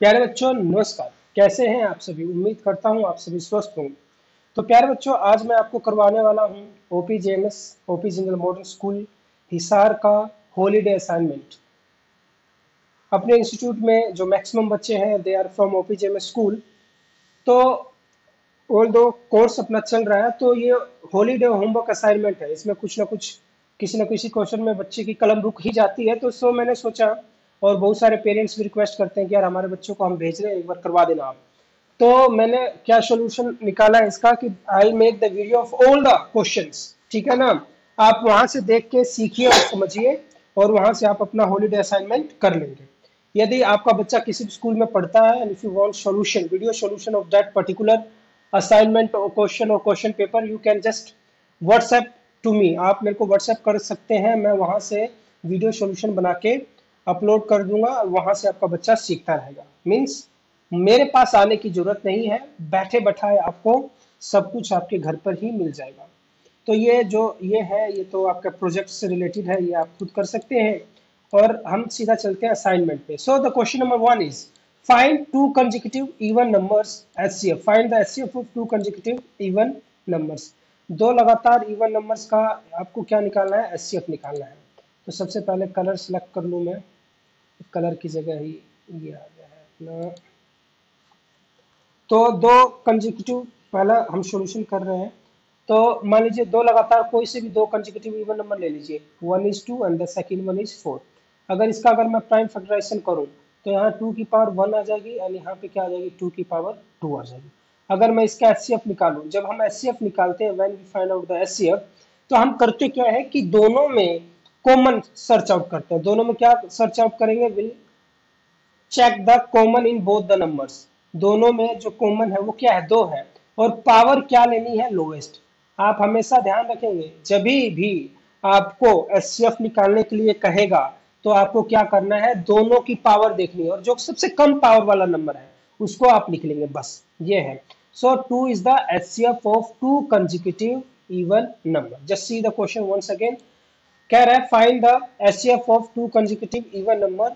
प्यारे बच्चों नमस्कार। कैसे हैं आप सभी? उम्मीद करता हूं आप सभी स्वस्थ होंगे। तो प्यारे बच्चों, आज मैं आपको करवाने वाला हूं OPJMS OP Jindal model school Hisar का हॉलीडे असाइनमेंट। अपने इंस्टीट्यूट में जो मैक्सिमम बच्चे हैं दे आर फ्रॉम ओपीजेएमएस स्कूल। तो ऑल दो कोर्स अपना चल रहा है, तो ये हॉलीडे होमवर्क असाइनमेंट है। इसमें कुछ ना कुछ किसी न किसी क्वेश्चन में बच्चे की कलम रुक ही जाती है, तो सो मैंने सोचा, और बहुत सारे पेरेंट्स भी रिक्वेस्ट करते हैं कि यार हमारे बच्चों को हम भेज रहे हैं, एक बार करवा देना आप। तो मैंने क्या सोल्यूशन निकाला है इसका कि I make the video of all the questions. ठीक है ना? आप वहां से देख के सीखिए और समझिए, और वहां से आप अपना हॉलीडे असाइनमेंट कर लेंगे। यदि आपका बच्चा किसी भी स्कूल में पढ़ता है and if you want solution, video solution of that particular assignment और question paper, you can just WhatsApp to me. आप मेरे को व्हाट्सएप कर सकते हैं, मैं वहां से वीडियो सॉल्यूशन बना के अपलोड कर दूंगा, और वहां से आपका बच्चा सीखता रहेगा। मीन्स मेरे पास आने की जरूरत नहीं है, बैठे बैठाए आपको सब कुछ आपके घर पर ही मिल जाएगा। तो ये जो ये है, ये तो आपका प्रोजेक्ट से रिलेटेड है, ये आप खुद कर सकते हैं। और हम सीधा चलते हैं असाइनमेंट पे। So the question number 1 is find to consecutive even numbers HCF. Find the HCF of two consecutive even numbers. दो लगातार इवन नंबर्स का आपको क्या निकालना है? एचसीएफ निकालना है। तो सबसे पहले कलर सेलेक्ट कर लूँ मैं। कलर की जगह ही ये आ गया है अपना। तो दो कंसेक्यूटिव पहला हम सॉल्यूशन कर रहे हैं। तो मान लीजिए दो लगातार कोई से भी दो कंसेक्यूटिव इवन नंबर ले लीजिए। 1 is 2 and the second 1 is 4। अगर मैं प्राइम फैक्टराइजेशन करूं तो यहाँ 2 की पावर 1 आ जाएगी, एंड यहाँ पे क्या आ जाएगी? 2 की पावर 2 आ जाएगी। अगर मैं इसका एचसीएफ निकालूं, जब हम एचसीएफ निकालते हैं, when we find out the HCF, तो हम करते क्या है कि दोनों में कॉमन सर्च आउट करते हैं। दोनों में क्या सर्च आउट करेंगे? Will check the common in both the numbers. दोनों में जो कॉमन है वो क्या है? 2 है। और पावर क्या लेनी है? लोएस्ट। आप हमेशा ध्यान रखेंगे, जब भी आपको एचसीएफ निकालने के लिए कहेगा तो आपको क्या करना है? दोनों की पावर देखनी है, और जो सबसे कम पावर वाला नंबर है उसको आप लिख लेंगे, बस ये है। So 2 is the HCF of two consecutive even number. Just see the question once again. कह रहा है find the HCF of two consecutive even number.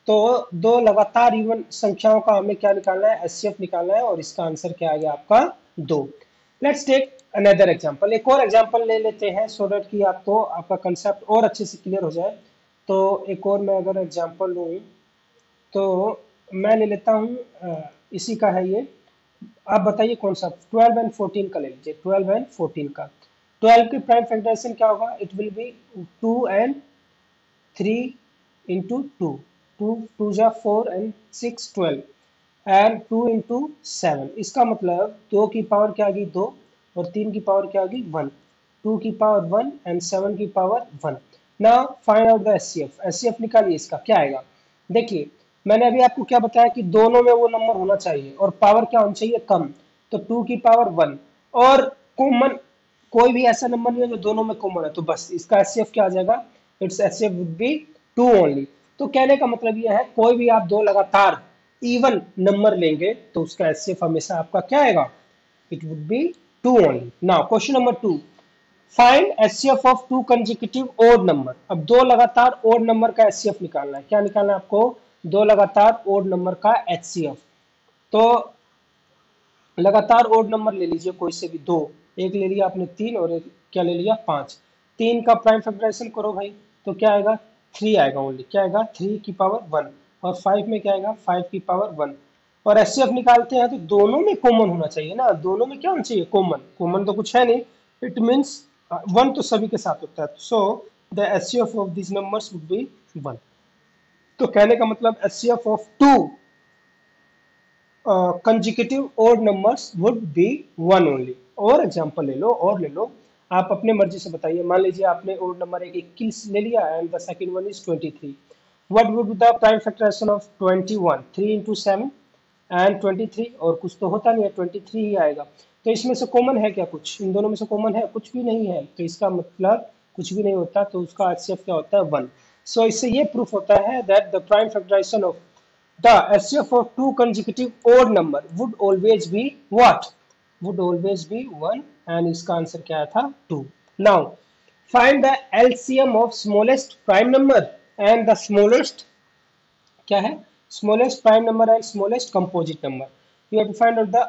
तो दो लगातार इवन संख्याओं का हमें क्या निकालना है? एचसीएफ निकालना है, और इसका आंसर क्या आ गया आपका? 2। Let's take another example. एक और एग्जांपल ले लेते हैं, सो दैट कि आपको आपका कंसेप्ट और अच्छे से क्लियर हो जाए। तो एक और मैं अगर एग्जांपल लूँ तो मैं ले लेता हूँ, इसी का है ये। आप बताइए कौन सा? 12 एंड 14 का ले लीजिए। 12 एंड 14 का 12 की प्राइम फैक्टराइजेशन क्या होगा? It will be 2 and 3 into 2, 2 जा 4 and 6 12 and 2 into 7। इसका मतलब 2 की पावर क्या आ गई? 2, और 3 की पावर क्या आ गई? 1। 2 की पावर 1 and 7 की power 1। Now find out the HCF. HCF निकालिए, इसका क्या आएगा? देखिए, मैंने अभी आपको क्या बताया कि दोनों में वो नंबर होना चाहिए और पावर क्या होनी चाहिए? कम। तो 2 की पावर 1, और कॉमन कोई भी ऐसा नंबर नहीं है जो दोनों में कॉमन है, तो बस इसका एचसीएफ क्या आ जाएगा? It's HCF would be 2 only. तो कहने का मतलब यह है, कोई भी आप दो लगातार इवन नंबर लेंगे तो उसका एचसीएफ हमेशा आपका क्या आएगा? It would be 2 only. Now question number 2, find HCF of two consecutive odd number. अब दो लगातार ओड नंबर का एचसीएफ निकालना है। क्या निकालना है आपको? दो लगातार ओड नंबर का एचसीएफ। तो लगातार ओड नंबर ले लीजिए कोई से भी दो। एक ले लिया आपने 3, और एक क्या ले लिया? 5। 3 का प्राइम फैक्टराइजेशन करो भाई, तो क्या आएगा? 3 आएगा ओनली। क्या आएगा? 3 की पावर 1। और 5 में क्या आएगा? 5 की पावर 1। और एचसीएफ निकालते हैं तो दोनों में कॉमन होना चाहिए ना। दोनों में क्या होना चाहिए? कॉमन। कॉमन तो कुछ है नहीं, इट मीन्स 1 तो सभी के साथ होता है। So the HCF of this numbers would be 1। तो कहने का मतलब HCF of two consecutive odd numbers would be 1 only. और एग्जांपल ले लो, और ले लो, आप अपने मर्जी से बताइए। मान लीजिए आपने ओड नंबर एक 21 ले लिया and the second one is 23। What would be the prime factorisation of 21? 3 into 7 and 23, और कुछ तो होता नहीं है, 23 ही आएगा। तो इसमें से कॉमन है क्या? कुछ इन दोनों में से कॉमन है? कुछ भी नहीं है, तो इसका मतलब कुछ भी नहीं होता, तो उसका एचसीएफ क्या होता है? 1। सो इससे ये प्रूफ होता है that the prime factorisation of the HCF of two consecutive odd number would always be what? Would always be 1, and इसका आंसर क्या था? 2। Now find the LCM of smallest prime number and the smallest क्या है? smallest prime number and smallest composite number. You have to find out the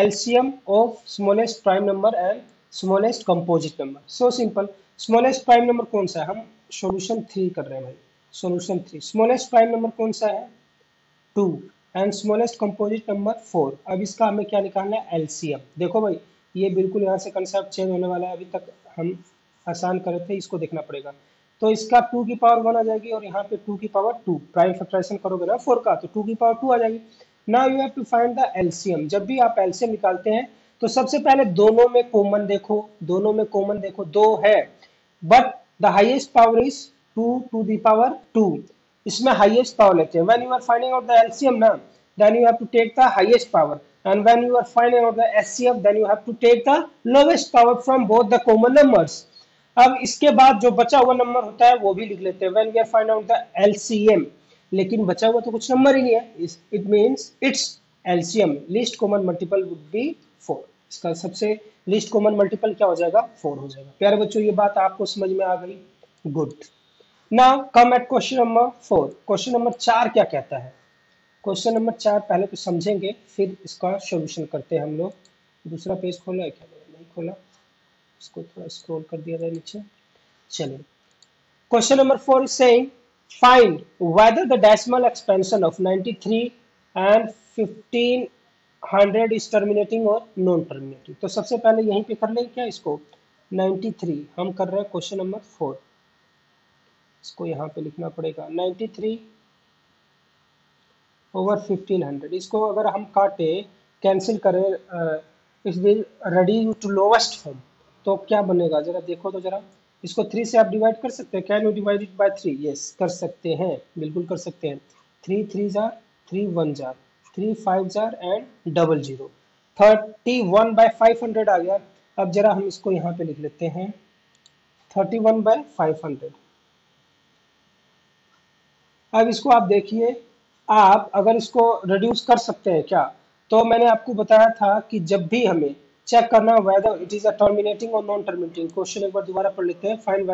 LCM of smallest prime number and smallest composite number. So simple. Smallest prime number कौन सा है? हम solution 3 कर रहे हैं भाई. Solution 3. Smallest prime number कौन सा है? 2 एंड स्मॉलेस्ट कंपोजिट नंबर 4. अब इसका हमें क्या निकालना है? एलसीएम. देखो भाई, ये बिल्कुल यहाँ से कंसेप्ट चेंज होने वाला है. अभी तक हम आसान कर रहे थे, इसको देखना पड़ेगा. तो इसका 2 की पावर 1 आ जाएगी और यहाँ पे 2 की पावर 2. प्राइम फैक्टराइजेशन करोगे ना 4 का, तो 2 की पावर 2 आ जाएगी. Now you have to find the LCM. जब भी आप एलसीएम निकालते हैं तो सबसे पहले दोनों में कॉमन देखो, दोनों में कॉमन देखो, 2 है, but the highest power is 2 to the power 2. इसमें हाईएस्ट पावर लेते हैं. When you are finding out the LCM ना, then you have to take the highest power, and when you are finding out the HCF, then you have to take the lowest power from both the common numbers. अब इसके बाद जो बचा हुआ number होता है वो भी लिख लेते हैं. when we are find out the LCM, लेकिन बचा हुआ तो कुछ नंबर ही नहीं है. it means its LCM least common multiple would be 4. इसका सबसे least common multiple क्या हो जाएगा? 4 हो जाएगा. प्यारे बच्चों, ये बात आपको समझ में आ गई? Good. Now come at question number 4. Question number 4 क्या कहता है? क्वेश्चन नंबर 4 पहले तो समझेंगे, फिर इसका सॉल्यूशन करते हैं हम लोग. दूसरा पेज खोला है क्या? नहीं खोला, इसको थोड़ा स्क्रॉल कर दिया जाए नीचे. चलिए, question number 4 is saying find whether the decimal expansion of 93 and 1500 is terminating और नॉन टर्मिनेटिंग. तो सबसे पहले यहीं पे कर लेंगे क्या इसको. 93 हम कर रहे हैं क्वेश्चन नंबर 4, इसको यहाँ पे लिखना पड़ेगा. 93 ओवर 1500. इसको अगर हम काटे, कैंसिल करें, इस will reduce to lowest form, तो क्या बनेगा जरा देखो तो जरा. इसको 3 से आप डिवाइड कर सकते हैं. Can you divide it by 3? Yes, कर सकते हैं, बिल्कुल कर सकते हैं. 3 3 जार, 3 1 जार, 3 5 जार एंड डबल 0. 31 बाय 500 आ गया. अब जरा हम इसको यहाँ पे लिख लेते हैं 31 बाय 500. अब इसको आप देखिए, आप अगर इसको रिड्यूस कर सकते हैं क्या, तो मैंने आपको बताया था कि जब भी हमें चेक करना whether it is a terminating और नॉन टर्मिनेटिंग. क्वेश्चन एक बार दोबारा पढ़ लेते हैं. फाइंड